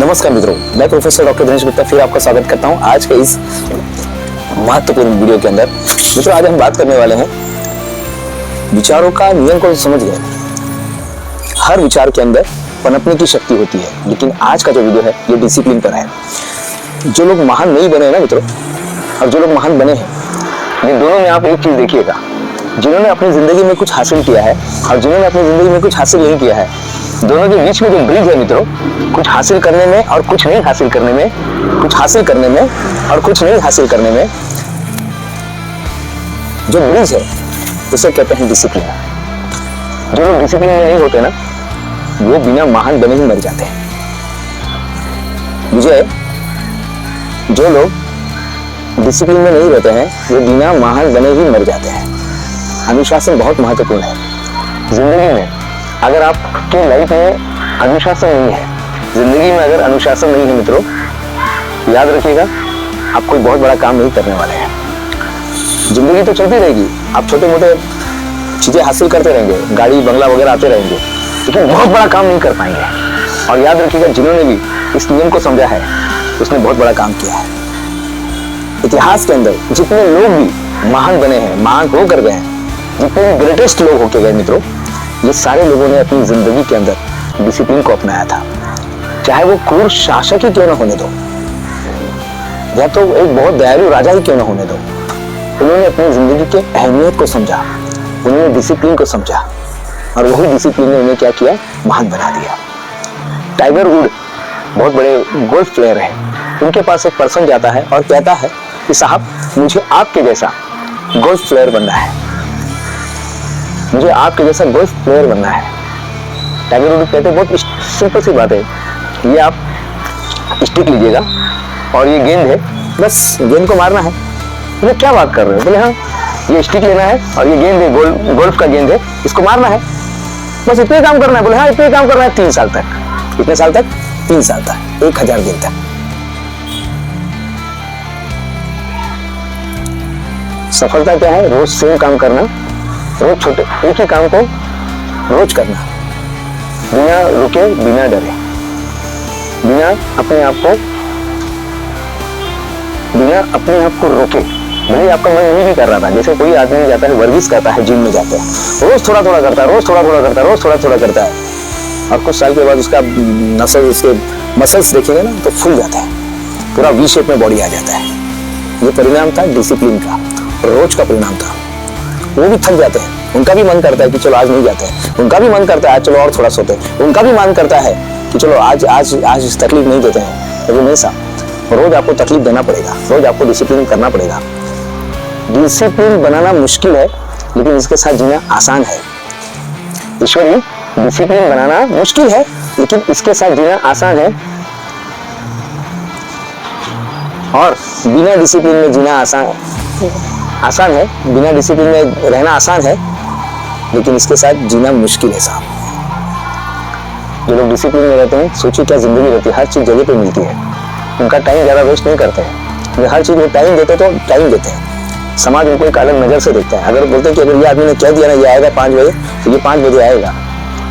नमस्कार मित्रों, मैं प्रोफेसर डॉक्टर दिनेश गुप्ता फिर आपका स्वागत करता हूं आज के इस महत्वपूर्ण वीडियो के अंदर। मित्रों, आज हम बात करने वाले हैं विचारों का नियम को समझ गए। हर विचार के अंदर पनपने की शक्ति होती है, लेकिन आज का जो वीडियो है ये डिसिप्लिन पर है। जो लोग महान नहीं बने हैं ना मित्रों, और जो लोग महान बने हैं, इन दोनों में आप एक चीज देखिएगा, जिन्होंने अपनी जिंदगी में कुछ हासिल किया है और जिन्होंने अपनी जिंदगी में कुछ हासिल नहीं किया है, दोनों के बीच में जो ब्रिज है मित्रों, कुछ हासिल करने में और कुछ नहीं हासिल करने में, कुछ हासिल करने में और कुछ नहीं हासिल करने में जो ब्रिज है उसे कहते हैं डिसिप्लिन। जो लोग डिसिप्लिन में नहीं होते ना, वो बिना महान बने ही मर जाते हैं। विजय, जो लोग डिसिप्लिन में नहीं रहते हैं वो बिना महान बने ही मर जाते हैं। अनुशासन बहुत महत्वपूर्ण है जिंदगी में। अगर आपके लाइफ में अनुशासन नहीं है, जिंदगी में अगर अनुशासन नहीं है मित्रों, याद रखिएगा आप कोई बहुत बड़ा काम नहीं करने वाले हैं। जिंदगी तो चलती रहेगी, आप छोटे मोटे चीजें हासिल करते रहेंगे, गाड़ी बंगला वगैरह आते रहेंगे, लेकिन बहुत बड़ा काम नहीं कर पाएंगे। और याद रखिएगा, जिन्होंने भी इस नियम को समझा है उसने बहुत बड़ा काम किया है। इतिहास के अंदर जितने लोग भी महान बने हैं, महान होकर गए हैं, जितने भी ग्रेटेस्ट लोग होके गए मित्रों, ये सारे लोगों ने अपनी जिंदगी के अंदर डिसिप्लिन को अपनाया था। चाहे वो क्रूर शासक ही क्यों ना होने दो, या तो एक बहुत दयालु राजा ही क्यों ना होने दो, उन्होंने अपनी जिंदगी के अहमियत को समझा, उन्होंने डिसिप्लिन को समझा, और वही डिसिप्लिन ने उन्हें क्या किया, महान बना दिया। टाइगर वुड बहुत बड़े गोल्फ प्लेयर हैं। उनके पास एक पर्सन जाता है और कहता है कि साहब, मुझे आपके जैसा गोल्फ प्लेयर बनना है, मुझे आपके जैसा गोल्फ प्लेयर बनना है। टाइगर वुड कहते हैं बहुत सिंपल सी बात है, ये आप स्टिक लीजिएगा और ये गेंद है, बस गेंद को मारना है। बोले क्या बात कर रहे हो? बोले हाँ, ये स्टिक लेना है और ये गेंद है, गोल्फ का गेंद है, इसको मारना है, बस इतने काम करना है। बोले हाँ, इतने काम करना है 3 साल तक। कितने साल तक? 3 साल तक, 1000 दिन तक। सफलता क्या है? रोज सेम काम करना, रोज छोटे एक ही काम को रोज करना, बिना रुके, बिना डरे, बिना अपने आप को रोके। भले आपका मन नहीं भी कर रहा था, जैसे कोई आदमी जाता है वर्जिश करता है, जिम में जाता है, रोज थोड़ा थोड़ा करता है, रोज थोड़ा थोड़ा करता है, रोज थोड़ा थोड़ा करता है, और कुछ साल के बाद उसका नसल, उसके मसल्स देखेंगे ना तो फूल जाता है, पूरा वी शेप में बॉडी आ जाता है। ये परिणाम था डिसिप्लिन का, रोज का परिणाम था। वो भी थक जाते हैं, उनका भी मन करता है कि चलो आज नहीं जाते हैं, उनका भी मन करता है चलो और थोड़ा सोते हैं, उनका भी मन करता है कि चलो आज तकलीफ नहीं देते हैं। लेकिन नहीं साहब, रोज आपको तकलीफ देना पड़ेगा, रोज आपको डिसिप्लिन करना पड़ेगा। डिसिप्लिन बनाना मुश्किल है, लेकिन इसके साथ जीना आसान है। ईश्वरी, डिसिप्लिन बनाना मुश्किल है, लेकिन इसके साथ जीना आसान है, और बिना डिसिप्लिन में जीना आसान है, बिना डिसिप्लिन में रहना आसान है, लेकिन इसके साथ जीना मुश्किल है साहब। जो लोग डिसिप्लिन में रहते हैं, सोचिए क्या जिंदगी रहती है, हर चीज जगह पे मिलती है, उनका टाइम ज्यादा वेस्ट नहीं करते हैं, हर चीज में टाइम देते तो टाइम देते हैं। समाज उनको एक अलग नजर से देखता है। अगर बोलते हैं कि अगर ये आदमी ने कह दिया ना ये आएगा 5 बजे, तो ये 5 बजे आएगा।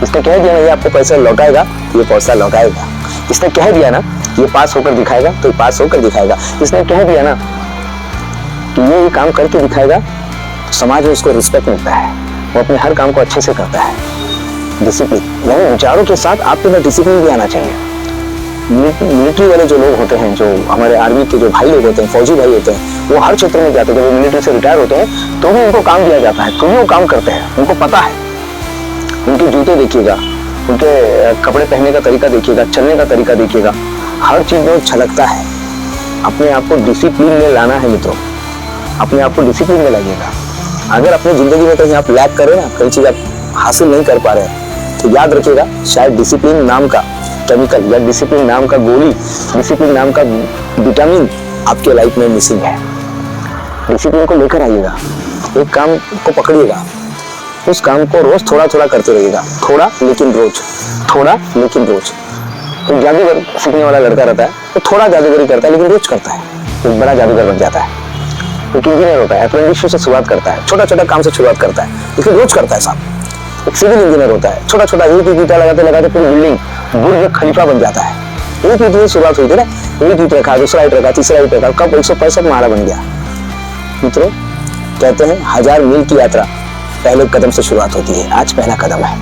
इसने कह दिया ना ये आपको पैसा लौटाएगा, ये पैसा लौटाएगा। इसने कह दिया ना ये पास होकर दिखाएगा, तो ये पास होकर दिखाएगा। इसने कह दिया ना कि ये काम करके दिखाएगा, तो समाज में उसको रिस्पेक्ट मिलता है, वो अपने हर काम को अच्छे से करता है। डिसिप्लिन यानी विचारों के साथ आपके अंदर डिसिप्लिन भी आना चाहिए। मिलिट्री वाले जो लोग होते हैं, जो हमारे आर्मी के जो भाई लोग होते हैं, फौजी भाई होते हैं, वो हर क्षेत्र में जाते हैं। जब वो मिलिट्री से रिटायर होते हैं तो भी उनको काम दिया जाता है, तो भी वो काम करते हैं, उनको पता है। उनके जूते देखिएगा, उनके कपड़े पहनने का तरीका देखिएगा, चलने का तरीका देखिएगा, हर चीज में छलकता है। अपने आप को डिसिप्लिन में लाना है मित्रों, अपने आप को डिसिप्लिन में लाइएगा। अगर अपनी जिंदगी में कहीं आप लैग करें ना, कई चीज आप हासिल नहीं कर पा रहे हैं, तो याद रखिएगा शायद डिसिप्लिन नाम का केमिकल या डिसिप्लिन नाम का गोली, डिसिप्लिन नाम का विटामिन आपके लाइफ में मिसिंग है। डिसिप्लिन को लेकर आइएगा, एक काम को पकड़िएगा, उस काम को रोज थोड़ा थोड़ा करते रहिएगा, थोड़ा लेकिन रोज, थोड़ा लेकिन रोज। तो जादूगर सीखने वाला लड़का रहता है, तो थोड़ा जादूगरी करता है लेकिन रोज करता है, एक बड़ा जादूगर बन जाता है। एक इंजीनियर होता है, अप्रेंटिसशिप से शुरुआत करता है, छोटा छोटा काम से शुरुआत करता है, लेकिन रोज करता है साहब। एक सिविल इंजीनियर होता है, छोटा छोटा एक ईंटा लगाते लगाते पूरी बिल्डिंग बुर्ज खलीफा बन जाता है, एक ईंट से शुरुआत हुई थी ना, एक ईंट रखा, दूसरा ईंट रखा, तीसरा ईंट रखा, कब 165 माड़ा बन गया। मित्रों कहते हैं 1000 मील की यात्रा पहले कदम से शुरुआत होती है, आज पहला कदम है।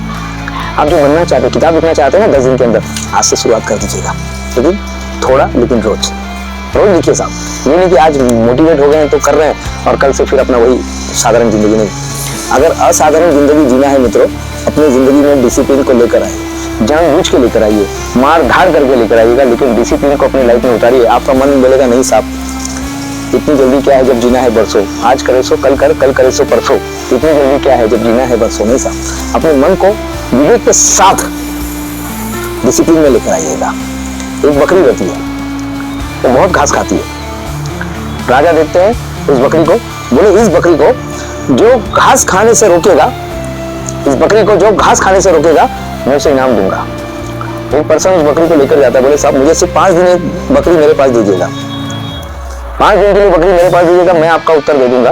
आप जो बनना चाहते हैं, किताब लिखना चाहते हैं ना 10 दिन के अंदर, आज से शुरुआत कर दीजिएगा, लेकिन थोड़ा, लेकिन रोज लिखिए साहब। ये नहीं कि आज मोटिवेट हो गए हैं तो कर रहे हैं और कल से फिर अपना वही साधारण जिंदगी। नहीं, अगर असाधारण जिंदगी जीना है मित्रों, अपनी जिंदगी में डिसिप्लिन को लेकर आइए, जानबूझ के लेकर आइए, मार धाड़ करके लेकर आइएगा, लेकिन डिसिप्लिन को अपनी लाइफ में उतारिए। आपका मन बोलेगा नहीं साहब, इतनी जल्दी क्या है, जब जीना है बरसों, आज करे सो कल कर, कल करे सो परसों, इतनी जल्दी क्या है, जब जीना है बरसों। नहीं साहब, अपने मन को विवेक के साथ डिसिप्लिन में लेकर आइएगा। एक बकरी रहती है, वो बहुत घास खाती है। राजा देखते हैं उस बकरी को, बोले इस बकरी को जो घास खाने से रोकेगा, इस बकरी को जो घास खाने से रोकेगा, मैं उसे इनाम दूंगा। एक पर्सन उस बकरी को लेकर जाता है, बोले साहब मुझे सिर्फ 5 दिन एक बकरी मेरे पास दीजिएगा, 5 दिन के लिए बकरी मेरे पास दीजिएगा, मैं आपका उत्तर दे दूंगा,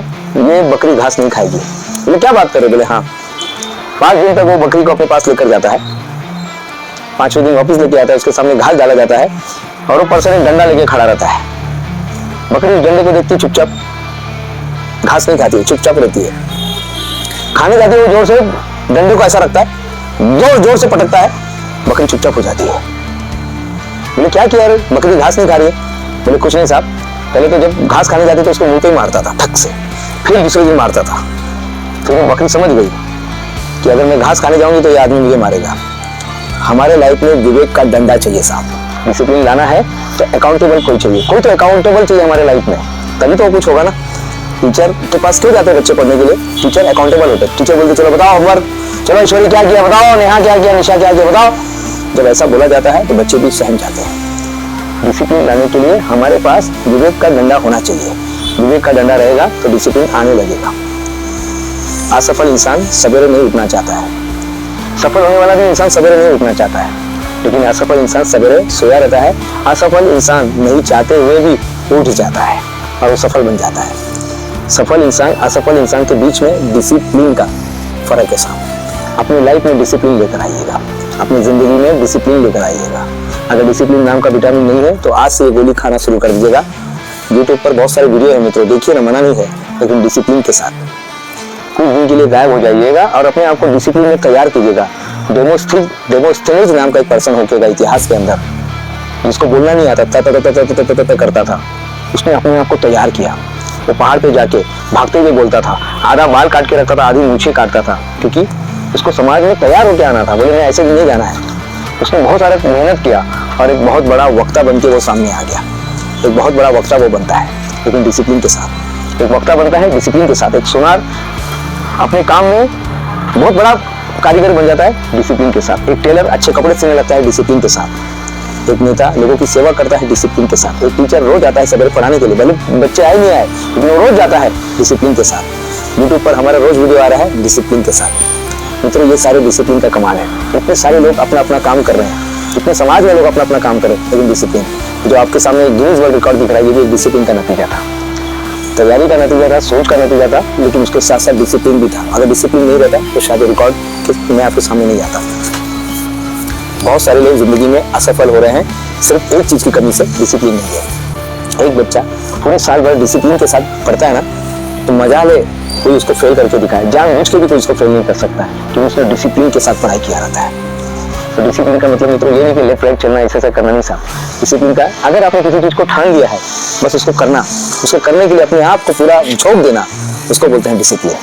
ये बकरी घास नहीं खाएगी। बोले क्या बात कर रहे? बोले हाँ। 5 दिन तक वो बकरी को अपने पास लेकर जाता है, 5वें दिन वापस लेके आता है, उसके सामने घास डाला जाता है और वो पर्सन एक डंडा लेके खड़ा रहता है। बकरी उस डंडे को देखती है, चुपचाप, घास नहीं खाती है, चुपचाप रहती है। खाने जाती है, वो जोर से डंडे को ऐसा रखता है, जोर जोर से पटकता है, बकरी चुपचाप हो जाती है। बोले क्या किया रे, बकरी घास नहीं खा रही है? बोले कुछ नहीं साहब, पहले तो जब घास खाने जाती तो उसको मुंह पे ही मारता था ठक से, फिर दूसरे दिन मारता था। फिर वो बकरी समझ गई कि अगर मैं घास खाने जाऊंगी तो ये आदमी मुझे मारेगा। हमारे लाइफ में विवेक का डंडा चाहिए साहब। डिसिप्लिन लाना है तो अकाउंटेबल कोई चाहिए, कोई तो अकाउंटेबल चाहिए हमारे लाइफ में, तभी तो कुछ होगा ना। टीचर के पास क्यों जाते हैं बच्चे पढ़ने के लिए? टीचर अकाउंटेबल होते हैं। टीचर बोलते चलो बताओ होमवर्क, चलो ऐश्वर्या क्या किया बताओ, नेहा क्या किया, निशा क्या किया बताओ। जब ऐसा बोला जाता है तो बच्चे भी सहम जाते हैं। डिसिप्लिन लाने के लिए हमारे पास विवेक का डंडा होना चाहिए। विवेक का डंडा रहेगा तो डिसिप्लिन आने लगेगा। असफल इंसान सवेरे नहीं उठना चाहता है, सफल होने वाला भी इंसान सवेरे नहीं उठना चाहता है, लेकिन असफल इंसान सवेरे सोया रहता है। असफल इंसान नहीं चाहते हुए भी उठ जाता है और वो सफल बन जाता है। सफल इंसान असफल इंसान के बीच में डिसिप्लिन का फर्क है साहब। अपनी लाइफ में डिसिप्लिन लेकर आइएगा, अपनी जिंदगी में डिसिप्लिन लेकर आइएगा। अगर डिसिप्लिन नाम का विटामिन नहीं है तो आज से ये गोली खाना शुरू कर दीजिएगा। यूट्यूब पर बहुत सारे वीडियो है मित्रों, देखिए ना, मना नहीं है, लेकिन डिसिप्लिन के साथ कुछ दिन के लिए गायब हो जाइएगा और अपने आप को डिसिप्लिन में तैयार कीजिएगा। डेमोस्थेनेज नाम का एक पर्सन होकेगा इतिहास के अंदर, जिसको बोलना नहीं आता था, करता था, उसने अपने आप को तैयार किया। वो पहाड़ पे जाके भागते हुए बोलता था, आधा बाल काट के रखता था, आधी मूछें काटता था, क्योंकि उसको समाज में तैयार होकर आना था। बोले मैं ऐसे भी नहीं जाना है। उसने बहुत सारा मेहनत किया और एक बहुत बड़ा वक्ता बन के वो सामने आ गया। एक बहुत बड़ा वक्ता वो बनता है, लेकिन डिसिप्लिन के साथ। एक वक्ता बनता है डिसिप्लिन के साथ। एक सुनार अपने काम में बहुत बड़ा कारीगर बन जाता है डिसिप्लिन के साथ। एक टेलर अच्छे कपड़े सिलने लगता है डिसिप्लिन के साथ। एक नेता लोगों की सेवा करता है डिसिप्लिन के साथ। एक टीचर रोज आता है सवेरे पढ़ाने के लिए, भले बच्चे आए नहीं आए, लेकिन वो रोज जाता है डिसिप्लिन के साथ। यूट्यूब पर हमारा रोज वीडियो आ रहा है डिसिप्लिन के साथ। मित्रों ये सारे डिसिप्लिन का कमाल है। इतने सारे लोग अपना अपना काम कर रहे हैं, इतने समाज में लोग अपना अपना काम कर रहे हैं, लेकिन डिसिप्लिन जो आपके सामने गिनीज वर्ल्ड रिकॉर्ड दिख रहा है, ये भी एक डिसिप्लिन का नतीजा था, तैयारी का नतीजा था, सोच का नतीजा था, लेकिन उसके साथ साथ डिसिप्लिन भी था। अगर डिसिप्लिन नहीं रहता तो शायद रिकॉर्ड मैं आपके सामने नहीं आता। बहुत सारे लोग जिंदगी में असफल हो रहे हैं सिर्फ एक चीज की कमी से, डिसिप्लिन नहीं है। एक बच्चा पूरे साल भर डिसिप्लिन के साथ पढ़ता है ना, तो मजा ले कोई उसको फेल करके दिखाए, जानबूझ के भी कोई उसको फेल नहीं कर सकता है, क्योंकि उसने डिसिप्लिन के साथ पढ़ाई किया रहता है। तो डिसिप्लिन का मतलब मित्रों ये नहीं कि लेफ्ट राइट चलना, ऐसा करना नहीं साहब। डिसिप्लिन का अगर आपने किसी चीज को ठान लिया है, बस उसको करना, उसको करने के लिए अपने आप को पूरा झोंक देना, उसको बोलते हैं डिसिप्लिन।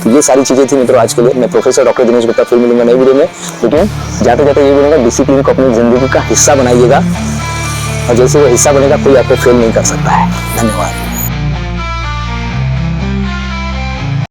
तो ये सारी चीजें थी मित्रों आज के लिए। मैं प्रोफेसर डॉक्टर दिनेश गुप्ता फिर मिलूंगा नई वीडियो में, लेकिन जाते जाते ये बोलूंगा डिसिप्लिन को अपनी जिंदगी का हिस्सा बनाइएगा, और जैसे वो हिस्सा बनेगा कोई आपको फेल नहीं कर सकता है। धन्यवाद।